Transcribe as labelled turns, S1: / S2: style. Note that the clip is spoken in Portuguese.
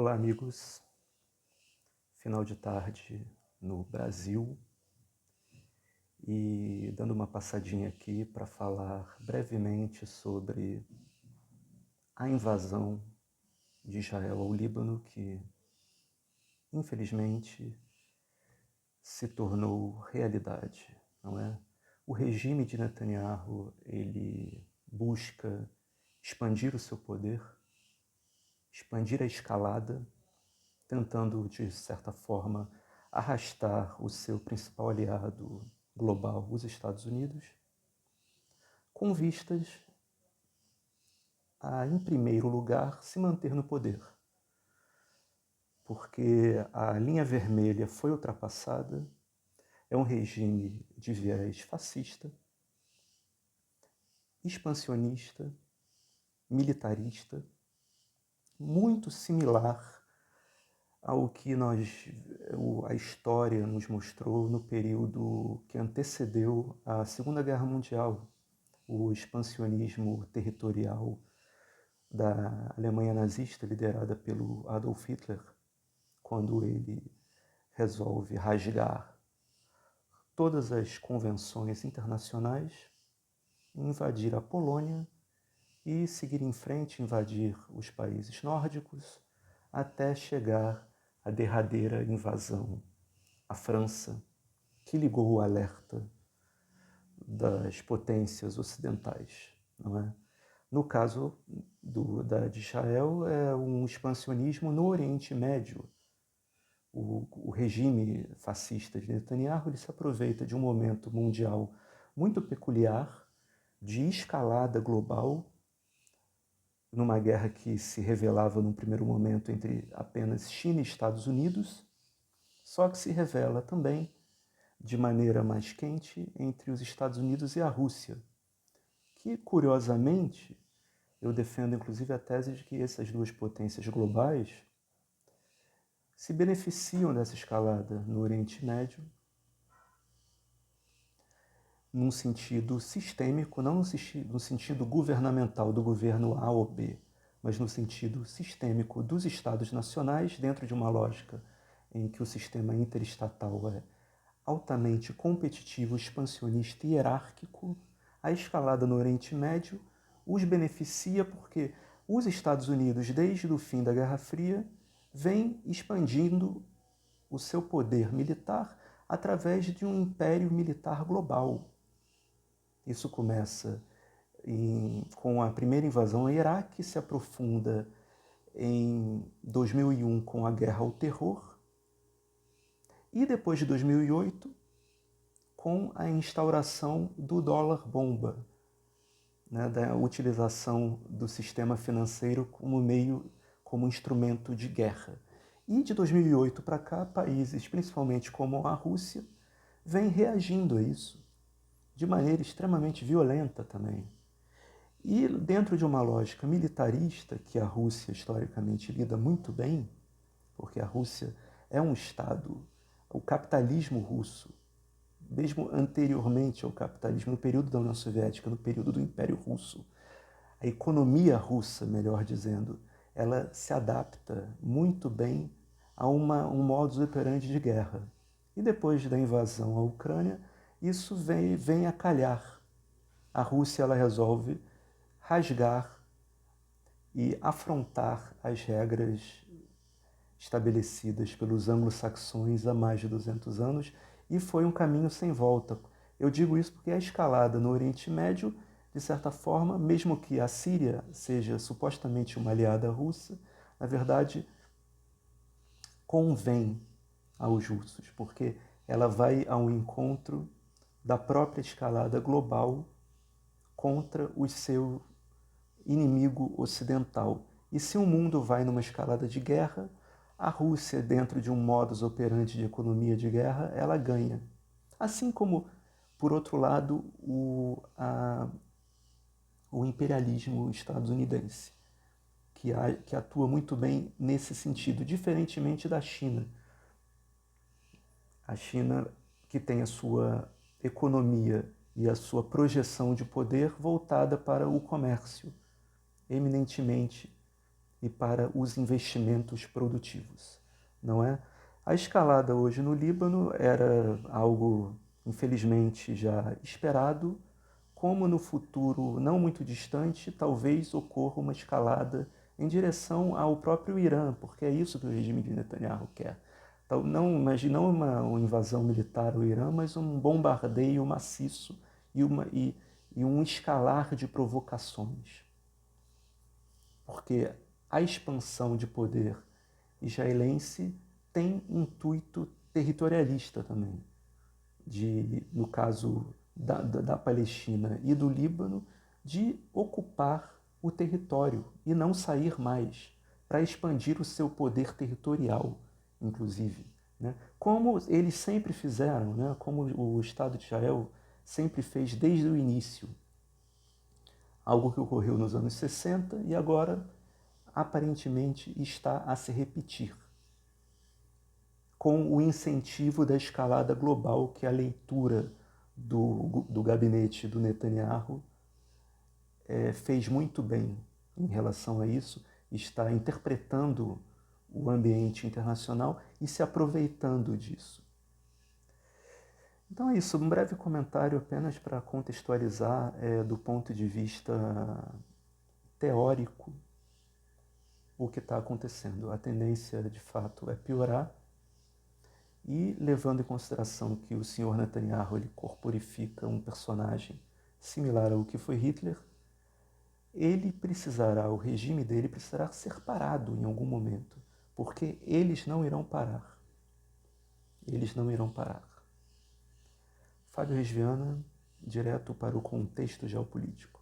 S1: Olá, amigos. Final de tarde no Brasil e dando uma passadinha aqui para falar brevemente sobre a invasão de Israel ao Líbano, que infelizmente se tornou realidade, não é? O regime de Netanyahu, ele busca expandir o seu poder, expandir a escalada, tentando, de certa forma, arrastar o seu principal aliado global, os Estados Unidos, com vistas a, em primeiro lugar, se manter no poder. Porque a linha vermelha foi ultrapassada, é um regime de viés fascista, expansionista, militarista, muito similar ao que a história nos mostrou no período que antecedeu a Segunda Guerra Mundial, o expansionismo territorial da Alemanha nazista, liderada pelo Adolf Hitler, quando ele resolve rasgar todas as convenções internacionais, invadir a Polônia e seguir em frente, invadir os países nórdicos, até chegar à derradeira invasão, à França, que ligou o alerta das potências ocidentais, não é? No caso de Israel, é um expansionismo no Oriente Médio. O regime fascista de Netanyahu ele se aproveita de um momento mundial muito peculiar, de escalada global, numa guerra que se revelava num primeiro momento entre apenas China e Estados Unidos, só que se revela também de maneira mais quente entre os Estados Unidos e a Rússia, que, curiosamente, eu defendo inclusive a tese de que essas duas potências globais se beneficiam dessa escalada no Oriente Médio num sentido sistêmico, não no sentido governamental do governo A ou B, mas no sentido sistêmico dos Estados nacionais, dentro de uma lógica em que o sistema interestatal é altamente competitivo, expansionista e hierárquico. A escalada no Oriente Médio os beneficia porque os Estados Unidos, desde o fim da Guerra Fria, vem expandindo o seu poder militar através de um império militar global. Isso começa com a primeira invasão ao Iraque, se aprofunda em 2001 com a Guerra ao Terror e depois de 2008 com a instauração do dólar-bomba, né, da utilização do sistema financeiro como instrumento de guerra. E de 2008 para cá, países, principalmente como a Rússia, vêm reagindo a isso de maneira extremamente violenta também. E dentro de uma lógica militarista, que a Rússia historicamente lida muito bem, porque a Rússia é um Estado, o capitalismo russo, mesmo anteriormente ao capitalismo, no período da União Soviética, no período do Império Russo, a economia russa, melhor dizendo, ela se adapta muito bem a um modus operandi de guerra. E depois da invasão à Ucrânia, isso vem a calhar. A Rússia ela resolve rasgar e afrontar as regras estabelecidas pelos anglo-saxões há mais de 200 anos, e foi um caminho sem volta. Eu digo isso porque a escalada no Oriente Médio, de certa forma, mesmo que a Síria seja supostamente uma aliada russa, na verdade convém aos russos, porque ela vai ao encontro da própria escalada global contra o seu inimigo ocidental. E se o mundo vai numa escalada de guerra, a Rússia, dentro de um modus operandi de economia de guerra, ela ganha. Assim como, por outro lado, o imperialismo estadunidense, que atua muito bem nesse sentido, diferentemente da China. A China, que tem a sua economia e a sua projeção de poder voltada para o comércio, eminentemente e para os investimentos produtivos, não é? A escalada hoje no Líbano era algo, infelizmente, já esperado, como no futuro não muito distante, talvez ocorra uma escalada em direção ao próprio Irã, porque é isso que o regime de Netanyahu quer. Não, mas não uma invasão militar ao Irã, mas um bombardeio maciço e um escalar de provocações. Porque a expansão de poder israelense tem intuito territorialista também, no caso da Palestina e do Líbano, de ocupar o território e não sair mais, para expandir o seu poder territorial, inclusive. Né? Como eles sempre fizeram, né? Como o Estado de Israel sempre fez desde o início. Algo que ocorreu nos anos 60 e agora aparentemente está a se repetir, com o incentivo da escalada global que a leitura do gabinete do Netanyahu fez muito bem em relação a isso, está interpretando o ambiente internacional e se aproveitando disso. Então é isso, um breve comentário apenas para contextualizar do ponto de vista teórico o que está acontecendo. A tendência, de fato, é piorar e, levando em consideração que o senhor Netanyahu ele corporifica um personagem similar ao que foi Hitler, o regime dele precisará ser parado em algum momento, porque eles não irão parar. Eles não irão parar. Fábio Resviana, direto para o contexto geopolítico.